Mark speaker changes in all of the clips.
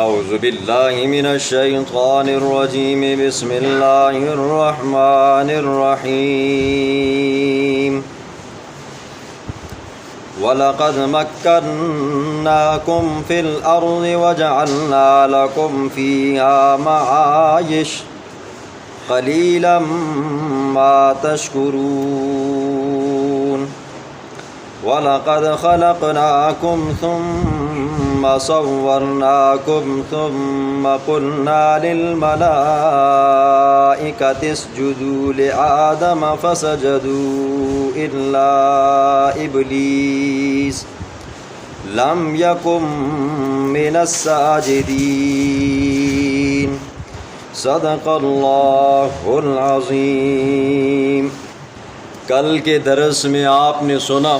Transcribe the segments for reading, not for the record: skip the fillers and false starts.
Speaker 1: اعوذ باللہ من الشیطان الرجیم بسم اللہ الرحمن الرحیم وَلَقَدْ مَكَّنَّاكُمْ فِي الْأَرْضِ وَجَعَلْنَا لَكُمْ فِيهَا مَعَايِشَ قَلِيلًا مَا تَشْكُرُونَ وَلَقَدْ خَلَقْنَاكُمْ ثُمَّ صَوَّرْنَاكُمْ ثُمَّ قُلْنَا لِلْمَلَائِكَةِ اسْجُدُوا لِآدَمَ فَسَجَدُوا إِلَّا إِبْلِيسَ لَمْ يَكُنْ مِنَ السَّاجِدِينَ صدق اللہ العظیم۔ کل کے درس میں آپ نے سنا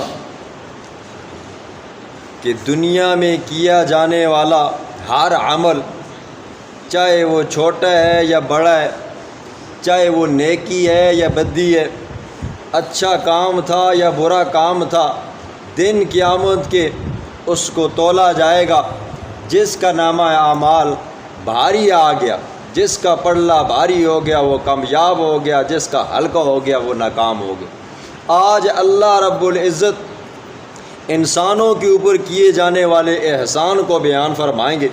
Speaker 1: کہ دنیا میں کیا جانے والا ہر عمل، چاہے وہ چھوٹا ہے یا بڑا ہے، چاہے وہ نیکی ہے یا بدی ہے، اچھا کام تھا یا برا کام تھا، دن قیامت کے اس کو تولا جائے گا۔ جس کا نامہ اعمال بھاری آ گیا، جس کا پلڑا بھاری ہو گیا وہ کامیاب ہو گیا، جس کا ہلکا ہو گیا وہ ناکام ہو گیا۔ آج اللہ رب العزت انسانوں کے اوپر کیے جانے والے احسان کو بیان فرمائیں گے،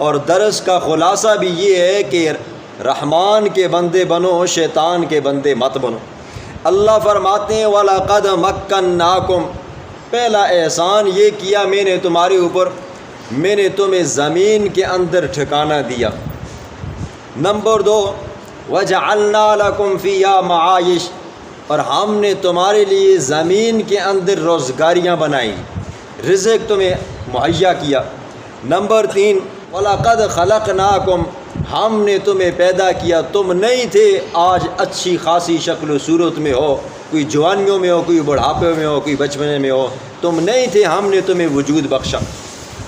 Speaker 1: اور درس کا خلاصہ بھی یہ ہے کہ رحمان کے بندے بنو، شیطان کے بندے مت بنو۔ اللہ فرماتے ہیں وَلَقَدْ مَكَّنَّاكُمْ، پہلا احسان یہ کیا میں نے تمہارے اوپر، میں نے تمہیں زمین کے اندر ٹھکانہ دیا۔ نمبر 2 وَجَعَلْنَا لَكُمْ فِيهَا مَعَايِشَ، اور ہم نے تمہارے لیے زمین کے اندر روزگاریاں بنائیں، رزق تمہیں مہیا کیا۔ نمبر 3 وَلَقَدْ خَلَقْنَاكُمْ، ہم نے تمہیں پیدا کیا، تم نہیں تھے، آج اچھی خاصی شکل و صورت میں ہو، کوئی جوانیوں میں ہو، کوئی بڑھاپے میں ہو، کوئی بچپنے میں ہو، تم نہیں تھے، ہم نے تمہیں وجود بخشا۔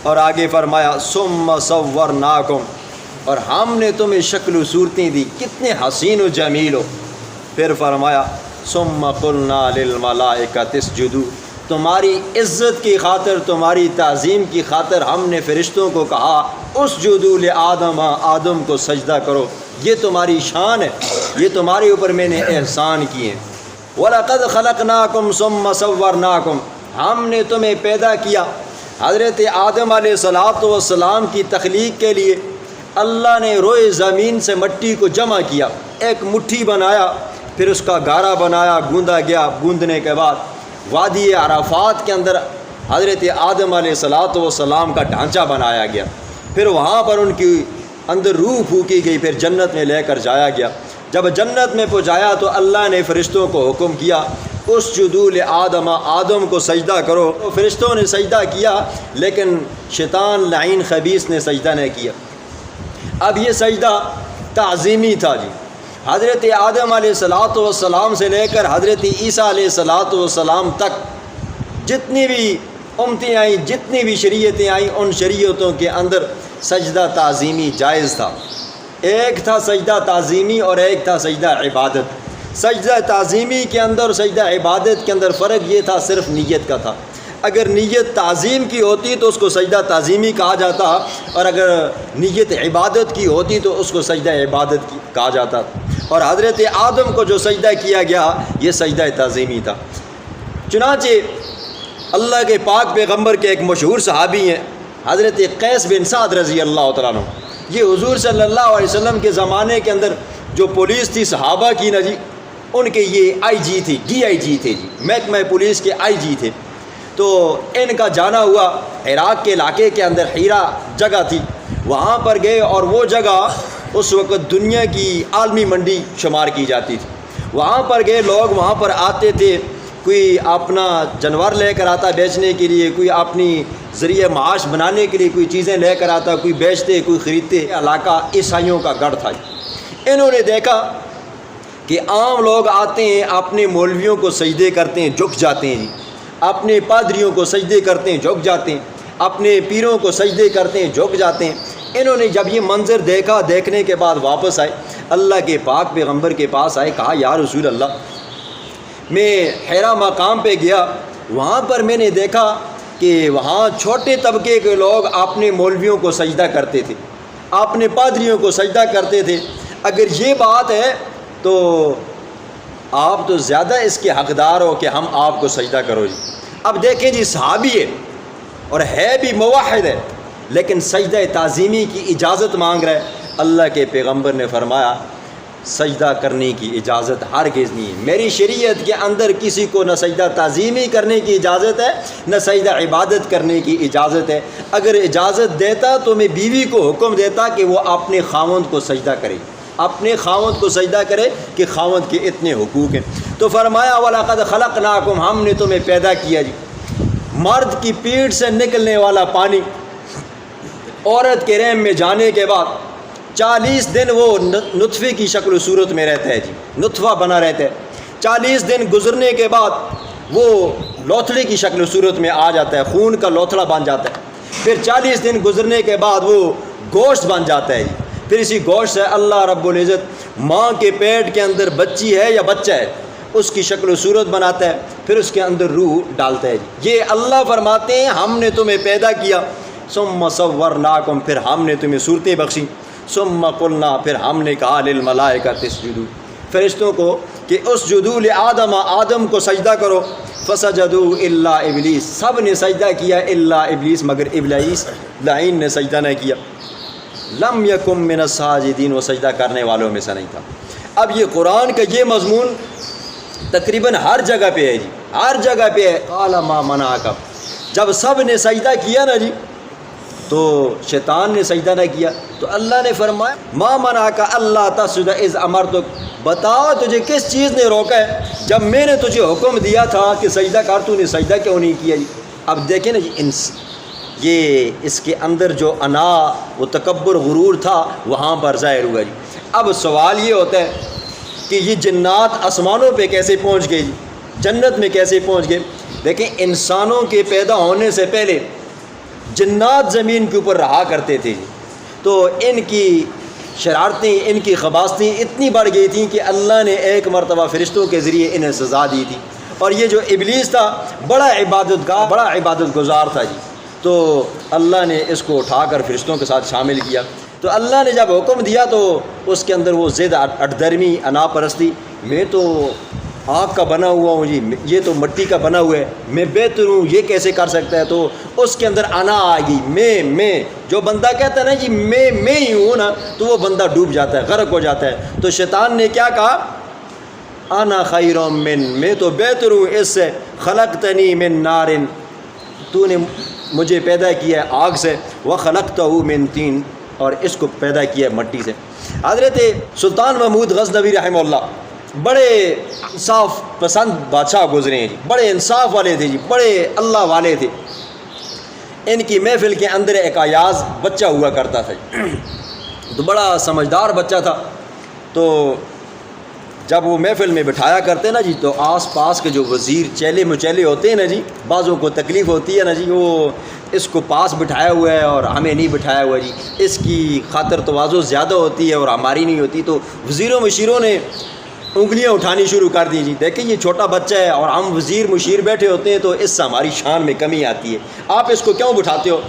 Speaker 1: اور آگے فرمایا ثُمَّ صَوَّرْنَاكُمْ، اور ہم نے تمہیں شکل و صورتیں دی، کتنے حسین و جمیل ہو۔ پھر فرمایا ثُمَّ قُلْنَا لِلْمَلَائِكَةِ اسْجُدُوا، تمہاری عزت کی خاطر، تمہاری تعظیم کی خاطر ہم نے فرشتوں کو کہا اسجدوا لآدم، آدم کو سجدہ کرو، یہ تمہاری شان ہے، یہ تمہارے اوپر میں نے احسان کیے ہیں۔ وَلَقَدْ خَلَقْنَاكُمْ ثُمَّ صَوَّرْنَاكُمْ، ہم نے تمہیں پیدا کیا۔ حضرت آدم علیہ السلام کی تخلیق کے لیے اللہ نے روئے زمین سے مٹی کو جمع کیا، ایک مٹھی بنایا، پھر اس کا گارا بنایا، گوندا گیا، گوندنے کے بعد وادی عرفات کے اندر حضرت آدم علیہ السلام کا ڈھانچہ بنایا گیا، پھر وہاں پر ان کی اندر روح پھونکی گئی، پھر جنت میں لے کر جایا گیا۔ جب جنت میں پہنچایا تو اللہ نے فرشتوں کو حکم کیا اسجدوا لآدم، آدم کو سجدہ کرو۔ فرشتوں نے سجدہ کیا، لیکن شیطان لعین خبیث نے سجدہ نہیں کیا۔ اب یہ سجدہ تعظیمی تھا جی، حضرت آدم علیہ السلام سے لے کر حضرت عیسیٰ علیہ السلام تک جتنی بھی امتیں آئیں، جتنی بھی شریعتیں آئیں، ان شریعتوں کے اندر سجدہ تعظیمی جائز تھا۔ ایک تھا سجدہ تعظیمی اور ایک تھا سجدہ عبادت۔ سجدہ تعظیمی کے اندر اور سجدہ عبادت کے اندر فرق یہ تھا صرف نیت کا تھا۔ اگر نیت تعظیم کی ہوتی تو اس کو سجدہ تعظیمی کہا جاتا، اور اگر نیت عبادت کی ہوتی تو اس کو سجدہ عبادت کہا جاتا۔ اور حضرت آدم کو جو سجدہ کیا گیا یہ سجدہ تعظیمی تھا۔ چنانچہ اللہ کے پاک پیغمبر کے ایک مشہور صحابی ہیں حضرت قیس بن سعد رضی اللہ تعالیٰ عنہ، یہ حضور صلی اللہ علیہ وسلم کے زمانے کے اندر جو پولیس تھی صحابہ کی نا جی، ان کے یہ آئی جی تھی، ڈی آئی جی تھے جی، محکمہ پولیس کے آئی جی تھے۔ تو ان کا جانا ہوا عراق کے علاقے کے اندر، ہیرا جگہ تھی، وہاں پر گئے، اور وہ جگہ اس وقت دنیا کی عالمی منڈی شمار کی جاتی تھی۔ وہاں پر گئے، لوگ وہاں پر آتے تھے، کوئی اپنا جانور لے کر آتا بیچنے کے لیے، کوئی اپنی ذریعہ معاش بنانے کے لیے کوئی چیزیں لے کر آتا، کوئی بیچتے، کوئی خریدتے۔ علاقہ عیسائیوں کا گڑھ تھا۔ انہوں نے دیکھا کہ عام لوگ آتے ہیں، اپنے مولویوں کو سجدے کرتے ہیں، جھک جاتے ہیں، اپنے پادریوں کو سجدے کرتے ہیں، جھک جاتے ہیں، اپنے پیروں کو سجدے کرتے ہیں، جھک جاتے ہیں۔ انہوں نے جب یہ منظر دیکھا، دیکھنے کے بعد واپس آئے، اللہ کے پاک پیغمبر کے پاس آئے، کہا یا رسول اللہ، میں حرا مقام پہ گیا، وہاں پر میں نے دیکھا کہ کہ وہاں چھوٹے طبقے کے لوگ اپنے مولویوں کو سجدہ کرتے تھے، اپنے پادریوں کو سجدہ کرتے تھے۔ اگر یہ بات ہے تو آپ تو زیادہ اس کے حقدار ہو کہ ہم آپ کو سجدہ کرو جی۔ اب دیکھیں جی، صحابی ہے اور ہے بھی موحد ہے، لیکن سجدہ تعظیمی کی اجازت مانگ رہا ہے۔ اللہ کے پیغمبر نے فرمایا سجدہ کرنے کی اجازت ہرگز نہیں ہے۔ میری شریعت کے اندر کسی کو نہ سجدہ تعظیمی کرنے کی اجازت ہے، نہ سجدہ عبادت کرنے کی اجازت ہے۔ اگر اجازت دیتا تو میں بیوی کو حکم دیتا کہ وہ اپنے خاوند کو سجدہ کرے، اپنے خاوند کو سجدہ کرے کہ خاوند کے اتنے حقوق ہیں۔ تو فرمایا وَلَقَدْ خَلَقْنَاكُمْ، ہم نے تمہیں پیدا کیا جی۔ مرد کی پیٹ سے نکلنے والا پانی عورت کے رحم میں جانے کے بعد 40 دن وہ نطفے کی شکل و صورت میں رہتا ہے جی، نطفہ بنا رہتا ہے۔ 40 دن گزرنے کے بعد وہ لوتھڑے کی شکل و صورت میں آ جاتا ہے، خون کا لوتھڑا بن جاتا ہے۔ پھر 40 دن گزرنے کے بعد وہ گوشت بن جاتا ہے جی۔ پھر اسی گوشت سے اللہ رب العزت ماں کے پیٹ کے اندر بچی ہے یا بچہ ہے اس کی شکل و صورت بناتا ہے، پھر اس کے اندر روح ڈالتا ہے جی۔ یہ اللہ فرماتے ہیں ہم نے تمہیں پیدا کیا، ثم صورناکم، پھر ہم نے تمہیں صورتیں بخشی، ثم قلنا، پھر ہم نے کہا للملائکۃ اسجدوا، فرشتوں کو کہ اسجدوا لآدم، آدم کو سجدہ کرو، فسجدوا الا ابلیس، سب نے سجدہ کیا الا ابلیس، مگر ابلیس لعین نے سجدہ نہ کیا۔ لم یکن من الساجدین، وہ سجدہ کرنے والوں میں سے نہیں تھا۔ اب یہ قرآن کا یہ مضمون تقریباً ہر جگہ پہ ہے جی، ہر جگہ پہ ہے۔ قال ما منعک، جب سب نے سجدہ کیا نا جی تو شیطان نے سجدہ نہ کیا، تو اللہ نے فرمایا ما منعک اللہ تسجد اذ امرتک، بتاؤ تجھے کس چیز نے روکا ہے جب میں نے تجھے حکم دیا تھا کہ سجدہ کر، تو نے سجدہ کیوں نہیں کیا جی۔ اب دیکھیں نا جی، یہ اس کے اندر جو انا و تکبر غرور تھا وہاں پر ظاہر ہوا جی۔ اب سوال یہ ہوتا ہے کہ یہ جنات آسمانوں پہ کیسے پہنچ گئے جی، جنت میں کیسے پہنچ گئے؟ دیکھیں انسانوں کے پیدا ہونے سے پہلے جنات زمین کے اوپر رہا کرتے تھے جی، تو ان کی شرارتیں، ان کی خباستیں اتنی بڑھ گئی تھیں کہ اللہ نے ایک مرتبہ فرشتوں کے ذریعے انہیں سزا دی تھی۔ اور یہ جو ابلیس تھا بڑا عبادت گاہ، بڑا عبادت گزار تھا جی، تو اللہ نے اس کو اٹھا کر فرشتوں کے ساتھ شامل کیا۔ تو اللہ نے جب حکم دیا تو اس کے اندر وہ ضد، اٹدرمی، انا پرستی، میں تو آگ کا بنا ہوا ہوں جی، یہ تو مٹی کا بنا ہوا ہے، میں بہتر ہوں، یہ کیسے کر سکتا ہے؟ تو اس کے اندر انا آ گئی، میں جو بندہ کہتا ہے نا جی میں ہی ہوں نا، تو وہ بندہ ڈوب جاتا ہے، غرق ہو جاتا ہے۔ تو شیطان نے کیا کہا؟ انا خیر من، میں تو بہتر ہوں اس سے، خلقتنی من نار، تو نے مجھے پیدا کیا ہے آگ سے، وخلقتہ من طین، اور اس کو پیدا کیا ہے مٹی سے۔ حضرت سلطان محمود غزنوی رحمہ اللہ بڑے انصاف پسند بادشاہ گزرے ہیں جی، بڑے انصاف والے تھے جی، بڑے اللہ والے تھے۔ ان کی محفل کے اندر ایک ایاز بچہ ہوا کرتا تھا جی، تو بڑا سمجھدار بچہ تھا۔ تو جب وہ محفل میں بٹھایا کرتے نا جی، تو آس پاس کے جو وزیر چیلے مچیلے ہوتے ہیں نا جی، بعضوں کو تکلیف ہوتی ہے نا جی، وہ اس کو پاس بٹھایا ہوا ہے اور ہمیں نہیں بٹھایا ہوا جی، اس کی خاطر تواضع زیادہ ہوتی ہے اور ہماری نہیں ہوتی۔ تو وزیروں مشیروں نے انگلیاں اٹھانی شروع کر دی جی، دیکھیں یہ چھوٹا بچہ ہے اور ہم وزیر مشیر بیٹھے ہوتے ہیں تو اس سے ہماری شان میں کمی آتی ہے، آپ اس کو کیوں بٹھاتے ہو؟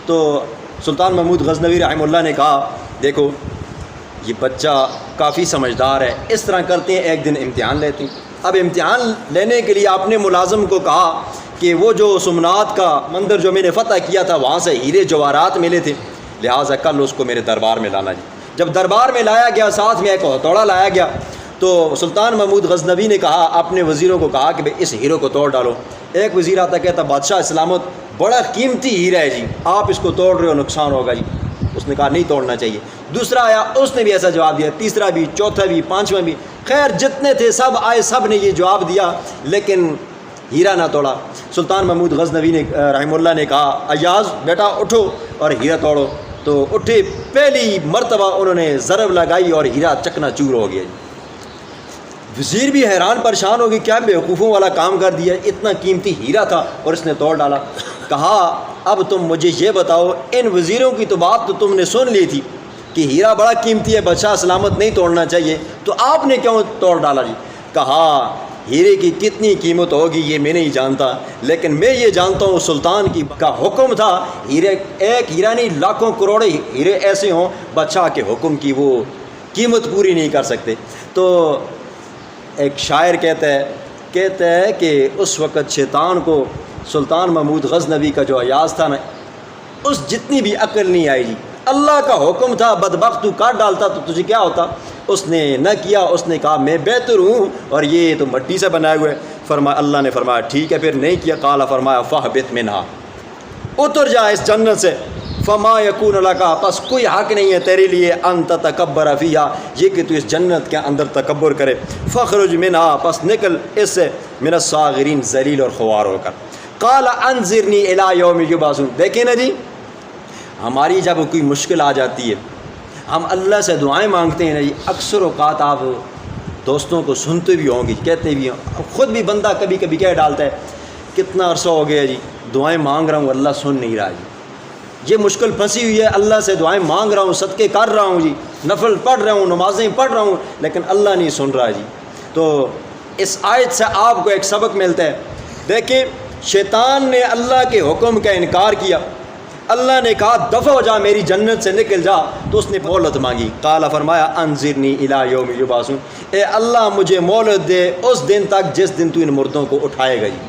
Speaker 1: تو سلطان محمود غزنوی رحمہ اللہ نے کہا دیکھو یہ بچہ کافی سمجھدار ہے، اس طرح کرتے ہیں ایک دن امتحان لیتے ہیں۔ اب امتحان لینے کے لیے آپ نے ملازم کو کہا کہ وہ جو سمنات کا مندر جو میں نے فتح کیا تھا وہاں سے ہیرے جواہرات ملے تھے، لہٰذا کل اس کو میرے دربار میں لانا جی۔ جب دربار میں لایا گیا، ساتھ میں ایک ہتھوڑا لایا گیا، تو سلطان محمود غزنوی نے کہا، اپنے وزیروں کو کہا کہ بھئی اس ہیرو کو توڑ ڈالو۔ ایک وزیر آتا کہتا بادشاہ سلامت بڑا قیمتی ہیرا ہے جی، آپ اس کو توڑ رہے ہو، نقصان ہوگا جی۔ اس نے کہا نہیں توڑنا چاہیے۔ دوسرا آیا، اس نے بھی ایسا جواب دیا، تیسرا بھی، چوتھا بھی، پانچواں بھی، خیر جتنے تھے سب آئے، سب نے یہ جواب دیا، لیکن ہیرا نہ توڑا۔ سلطان محمود غزنوی نے رحمہ اللہ نے کہا ایاز بیٹا اٹھو اور ہیرا توڑو۔ تو اٹھے، پہلی مرتبہ انہوں نے ضرب لگائی اور ہیرا چکنا چور ہو گیا۔ وزیر بھی حیران پریشان ہو گئی، کیا بیوقوفوں والا کام کر دیا، اتنا قیمتی ہیرا تھا اور اس نے توڑ ڈالا۔ کہا اب تم مجھے یہ بتاؤ، ان وزیروں کی تو بات تو تم نے سن لی تھی کہ ہیرا بڑا قیمتی ہے، بادشاہ سلامت نہیں توڑنا چاہیے، تو آپ نے کیوں توڑ ڈالا جی؟ کہا ہیرے کی کتنی قیمت ہوگی یہ میں نہیں جانتا، لیکن میں یہ جانتا ہوں سلطان کی کا حکم تھا ہیرے، ایک ہیرا نہیں لاکھوں کروڑے ہیرے ایسے ہوں بادشاہ کے حکم کی وہ قیمت پوری نہیں کر سکتے۔ تو ایک شاعر کہتا ہے کہ اس وقت شیطان کو سلطان محمود غزنوی کا جو ایاز تھا نا، اس جتنی بھی عقل نہیں آئی جی، اللہ کا حکم تھا بدبخت تو کاٹ ڈالتا تو تجھے کیا ہوتا، اس نے نہ کیا، اس نے کہا میں بہتر ہوں اور یہ تو مٹی سے بنائے ہوئے، فرمایا اللہ نے فرمایا ٹھیک ہے پھر نہیں کیا، قال فرمایا فاہبط منہا، اتر جا اس جنت سے، فما یکون لک، پس کوئی حق نہیں ہے تیرے لیے ان تتکبر فیہا، یہ کہ تو اس جنت کے اندر تکبر کرے، فخرج منہا، پس نکل اس سے، من الصاغرین، ذلیل اور خوار ہو کر۔ قال انظرنی الی یوم یبعثون، دیکھیں نا جی، ہماری جب کوئی مشکل آ جاتی ہے ہم اللہ سے دعائیں مانگتے ہیں نا جی، اکثر اوقات آپ دوستوں کو سنتے بھی ہوں گے، کہتے بھی ہوں، خود بھی بندہ کبھی کبھی کہہ ڈالتا ہے کتنا عرصہ ہو گیا جی دعائیں مانگ رہا ہوں اللہ سن نہیں رہا جی، یہ مشکل پھنسی ہوئی ہے، اللہ سے دعائیں مانگ رہا ہوں، صدقے کر رہا ہوں جی، نفل پڑھ رہا ہوں، نمازیں پڑھ رہا ہوں، لیکن اللہ نہیں سن رہا جی۔ تو اس آیت سے آپ کو ایک سبق ملتا ہے، دیکھیں شیطان نے اللہ کے حکم کا انکار کیا، اللہ نے کہا دفع ہو جا میری جنت سے نکل جا، تو اس نے مہلت مانگی، قال فرمایا انظرنی الی یوم یبعثون، اے اللہ مجھے مہلت دے اس دن تک جس دن تو ان مردوں کو اٹھائے گا جی۔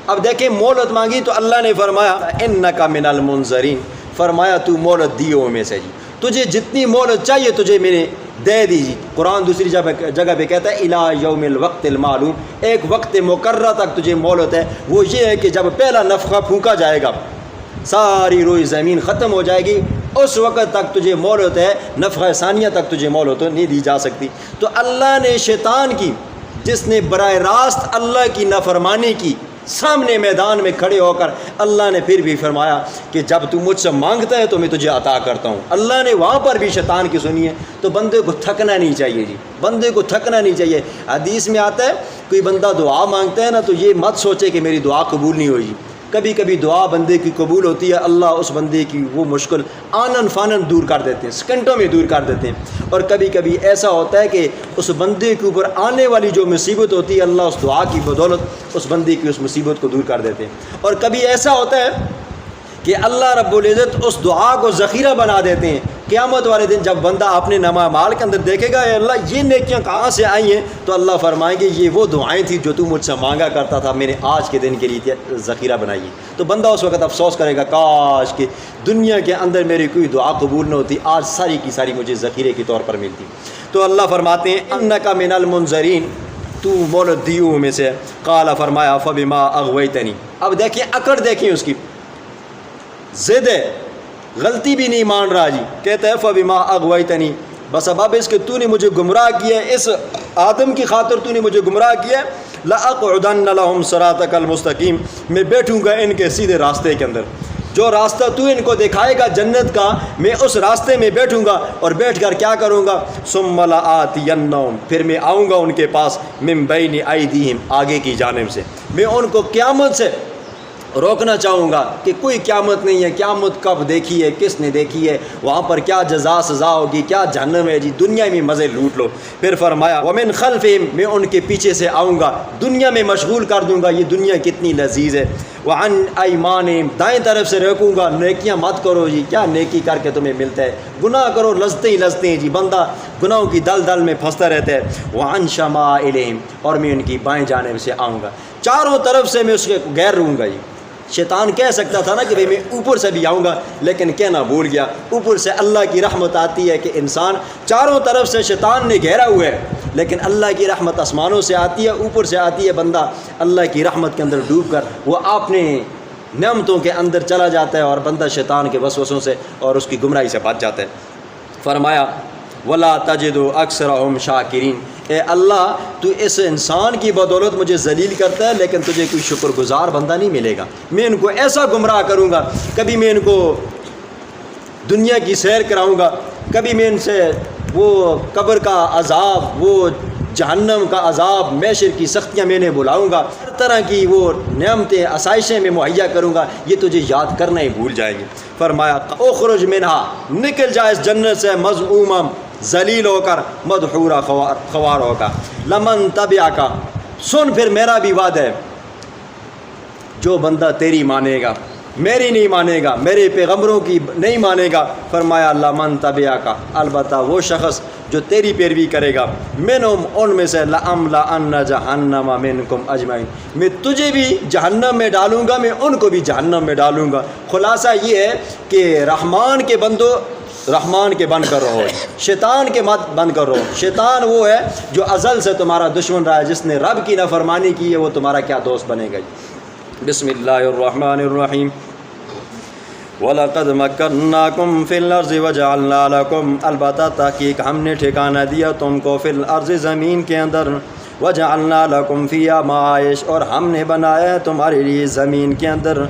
Speaker 1: اب دیکھیں مہلت مانگی تو اللہ نے فرمایا انک من المنظرین، فرمایا تو مہلت دیو میں سے جی، تجھے جتنی مہلت چاہیے تجھے میں نے دے دی جی۔ قرآن دوسری جگہ پہ کہتا ہے الی یوم الوقت المعلوم، ایک وقت مقررہ تک تجھے مہلت ہے، وہ یہ ہے کہ جب پہلا نفخہ پھونکا جائے گا ساری روئی زمین ختم ہو جائے گی، اس وقت تک تجھے مہلت ہے، نفخہ ثانیہ تک تجھے مہلت نہیں دی جا سکتی۔ تو اللہ نے شیطان کی، جس نے براہ راست اللہ کی نافرمانی کی، سامنے میدان میں کھڑے ہو کر اللہ نے پھر بھی فرمایا کہ جب تو مجھ سے مانگتا ہے تو میں تجھے عطا کرتا ہوں، اللہ نے وہاں پر بھی شیطان کی سنی ہے۔ تو بندے کو تھکنا نہیں چاہیے جی، بندے کو تھکنا نہیں چاہیے۔ حدیث میں آتا ہے کوئی بندہ دعا مانگتا ہے نا تو یہ مت سوچے کہ میری دعا قبول نہیں ہوئی، کبھی کبھی دعا بندے کی قبول ہوتی ہے، اللہ اس بندے کی وہ مشکل آنن فانن دور کر دیتے ہیں، سیکنڈوں میں دور کر دیتے ہیں، اور کبھی کبھی ایسا ہوتا ہے کہ اس بندے کے اوپر آنے والی جو مصیبت ہوتی ہے اللہ اس دعا کی بدولت اس بندے کی اس مصیبت کو دور کر دیتے ہیں، اور کبھی ایسا ہوتا ہے کہ اللہ رب العزت اس دعا کو ذخیرہ بنا دیتے ہیں، قیامت والے دن جب بندہ اپنے نامہ مال کے اندر دیکھے گا اے اللہ یہ نیکیاں کہاں سے آئی ہیں، تو اللہ فرمائیں گے یہ وہ دعائیں تھیں جو تو مجھ سے مانگا کرتا تھا، میں نے آج کے دن کے لیے ذخیرہ بنائی ہے۔ تو بندہ اس وقت افسوس کرے گا کاش کہ دنیا کے اندر میری کوئی دعا قبول نہ ہوتی، آج ساری کی ساری مجھے ذخیرے کے طور پر ملتی۔ تو اللہ فرماتے ہیں انک من المنظرین، تو مولد دیو میں سے، قال فرمایا فبما اغویتنی، اب دیکھیں اکڑ دیکھیں اس کی، ضد ہے، غلطی بھی نہیں مان رہا جی، کہتا ہے فبما اغویتنی، بس اب اس کہ تو نے مجھے گمراہ کیا ہے، اس آدم کی خاطر تو نے مجھے گمراہ کیا ہے، لأقعدن لهم صراطک المستقیم، میں بیٹھوں گا ان کے سیدھے راستے کے اندر، جو راستہ تو ان کو دکھائے گا جنت کا، میں اس راستے میں بیٹھوں گا، اور بیٹھ کر کیا کروں گا، ثم لآتینہم، پھر میں آؤں گا ان کے پاس، من بین ایدیہم، آگے کی جانب سے، میں ان کو قیامت سے روکنا چاہوں گا کہ کوئی قیامت نہیں ہے، قیامت کب دیکھی ہے، کس نے دیکھی ہے، وہاں پر کیا جزا سزا ہوگی، کیا جہنم ہے جی، دنیا میں مزے لوٹ لو۔ پھر فرمایا ومن خلفہم، میں ان کے پیچھے سے آؤں گا، دنیا میں مشغول کر دوں گا، یہ دنیا کتنی لذیذ ہے، وعن ایمانہم، دائیں طرف سے روکوں گا، نیکیاں مت کرو جی، کیا نیکی کر کے تمہیں ملتا ہے، گناہ کرو لذتیں ہی لذتیں ہیں جی، بندہ گناہوں کی دل میں پھنستا رہتا ہے، وعن شمائلہم، اور میں ان کی بائیں جانب سے آؤں گا، چاروں طرف سے میں اس کے غیر رہوں گا جی۔ شیطان کہہ سکتا تھا نا کہ بھئی میں اوپر سے بھی آؤں گا، لیکن کہنا بھول گیا، اوپر سے اللہ کی رحمت آتی ہے کہ انسان چاروں طرف سے شیطان نے گھیرا ہوا ہے، لیکن اللہ کی رحمت آسمانوں سے آتی ہے، اوپر سے آتی ہے، بندہ اللہ کی رحمت کے اندر ڈوب کر وہ اپنے نعمتوں کے اندر چلا جاتا ہے، اور بندہ شیطان کے وسوسوں سے اور اس کی گمراہی سے بچ جاتا ہے۔ فرمایا ولا تجد اکثرهم شاکرین، اے اللہ تو اس انسان کی بدولت مجھے ذلیل کرتا ہے، لیکن تجھے کوئی شکر گزار بندہ نہیں ملے گا، میں ان کو ایسا گمراہ کروں گا، کبھی میں ان کو دنیا کی سیر کراؤں گا، کبھی میں ان سے وہ قبر کا عذاب، وہ جہنم کا عذاب، محشر کی سختیاں میں نے بلاؤں گا، ہر طرح کی وہ نعمتیں آسائشیں میں مہیا کروں گا، یہ تجھے یاد کرنا ہی بھول جائیں گے۔ فرمایا اخرج منہا، نکل جا اس جنت سے، مذموما، ذلیل ہو کر، مدحورا، خوار ہو کر، لمن تبعک، سن پھر میرا بھی وعدہ ہے، جو بندہ تیری مانے گا، میری نہیں مانے گا، میرے پیغمبروں کی نہیں مانے گا، فرمایا اللہ من تبعہ کا، البتہ وہ شخص جو تیری پیروی کرے گا، منہم ان میں سے لأملأن جہنم منکم اجمعین، میں تجھے بھی جہنم میں ڈالوں گا، میں ان کو بھی جہنم میں ڈالوں گا۔ خلاصہ یہ ہے کہ رحمان کے بندو رحمان کے بن کر رہو، شیطان کے مت بن کر رہو۔ شیطان وہ ہے جو ازل سے تمہارا دشمن رہا ہے، جس نے رب کی نافرمانی کی ہے وہ تمہارا کیا دوست بنے گا۔ بسم اللہ الرحمن الرحیم وَلَقَدْ مَكَّنَّاكُمْ فِي الْأَرْضِ وَجَعَلْنَا لَكُمْ، البتہ تحقیق ہم نے ٹھکانہ دیا تم کو، فی الارض زمین کے اندر، وَجَعَلْنَا لَكُمْ فِيهَا مَعَائِشَ اور ہم نے بنایا ہے تمہارے لیے زمین کے اندر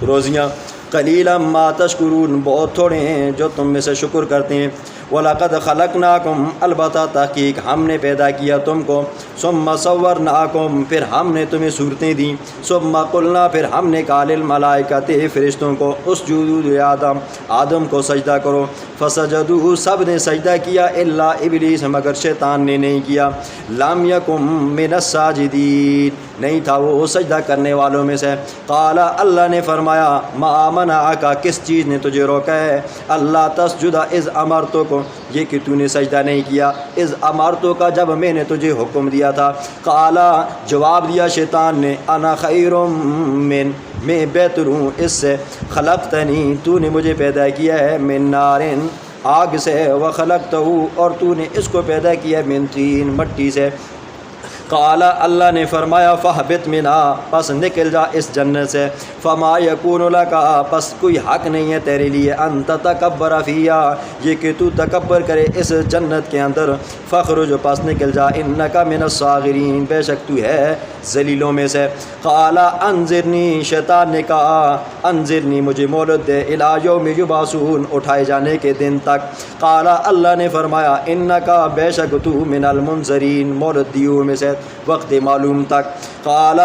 Speaker 1: روزیاں، قلیلا ما تشکرون بہت تھوڑے ہیں جو تم میں سے شکر کرتے ہیں۔ وَلَقَدْ خَلَقْنَاكُمْ البتہ تحقیق ہم نے پیدا کیا تم کو، ثُمَّ صَوَّرْنَاكُمْ پھر ہم نے تمہیں صورتیں دیں، ثُمَّ قُلْنَا پھر ہم نے کہا لِلْمَلَائِکَةِ فرشتوں کو، اسجدوا لِآدَم آدم کو سجدہ کرو، فسجدوا سب نے سجدہ کیا، الا ابلیس مگر شیطان نے نہیں کیا، لم یکن من الساجدین نہیں تھا وہ سجدہ کرنے والوں میں سے۔ قال اللہ نے فرمایا ما منعک کس چیز نے تجھے روکا ہے، اللہ تسجد اذ امرتک یہ کہ تو نے سجدہ نہیں کیا، اذ امرتک جب میں نے تجھے حکم دیا تھا۔ قال جواب دیا شیطان نے انا خیر من میں بہتر ہوں اس سے، خلقتنی تو نے مجھے پیدا کیا ہے من نار آگ سے، وخلقتہ اور تو نے اس کو پیدا کیا من طین مٹی سے۔ قال اللہ نے فرمایا فاہبط منہا پس نکل جا اس جنت سے، فما یکون لک پس کوئی حق نہیں ہے تیرے لیے، ان تتکبر فیہا یہ کہ تو تکبر کرے اس جنت کے اندر، فاخرج پس نکل جا انک من الصاغرین بے شک تو ہے ذلیلوں میں سے۔ قال انظرنی شیطان نے کہا انظرنی مجھے مہلت دے، الی یوم یبعثون اٹھائے جانے کے دن تک۔ قال اللہ نے فرمایا انک بے شک تو من المنظرین مہلت دیوں میں سے وقت معلوم تک۔ قال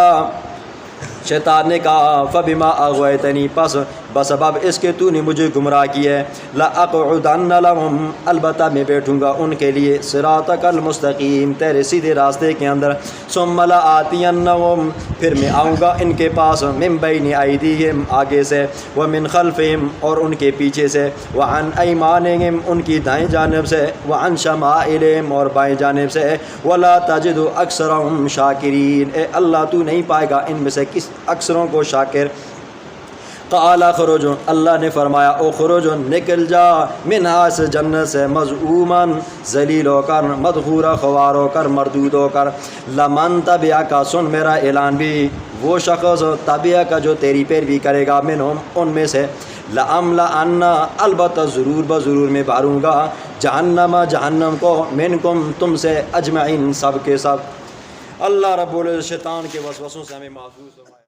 Speaker 1: شیطان نے کہا فبما اغویتنی پس بسبب اس کے تو نے مجھے گمراہ کیا ہے، لاقعدن لهم البتہ میں بیٹھوں گا ان کے لیے، صراطک المستقیم تیرے سیدھے راستے کے اندر، ثم لآتینہم پھر میں آؤں گا ان کے پاس، من بین ایدیہم آگے سے، ومن خلفہم اور ان کے پیچھے سے، وعن ایمانہم ان کی دائیں جانب سے، وعن شمائلہم اور بائیں جانب سے، ولا تجد اکثرہم شاکرین اے اللہ تو نہیں پائے گا ان میں سے کس اکثروں کو شاکر۔ قال اخرج اللہ نے فرمایا اخرج نکل جا منہا اس جنت سے، مذعوما ذلیل ہو کر، مدحورا خوار ہو کر، مردود ہو کر، لمن تبعک سن میرا اعلان بھی وہ شخص تبعک جو تیری پیروی کرے گا، منہم ان میں سے، لأملأن البتہ ضرور بضرور میں بھروں گا، جہنم کو، منکم تم سے، اجمعین سب کے سب۔ اللہ رب العزت شیطان کے وسوسوں سے ہمیں محفوظ فرمائے۔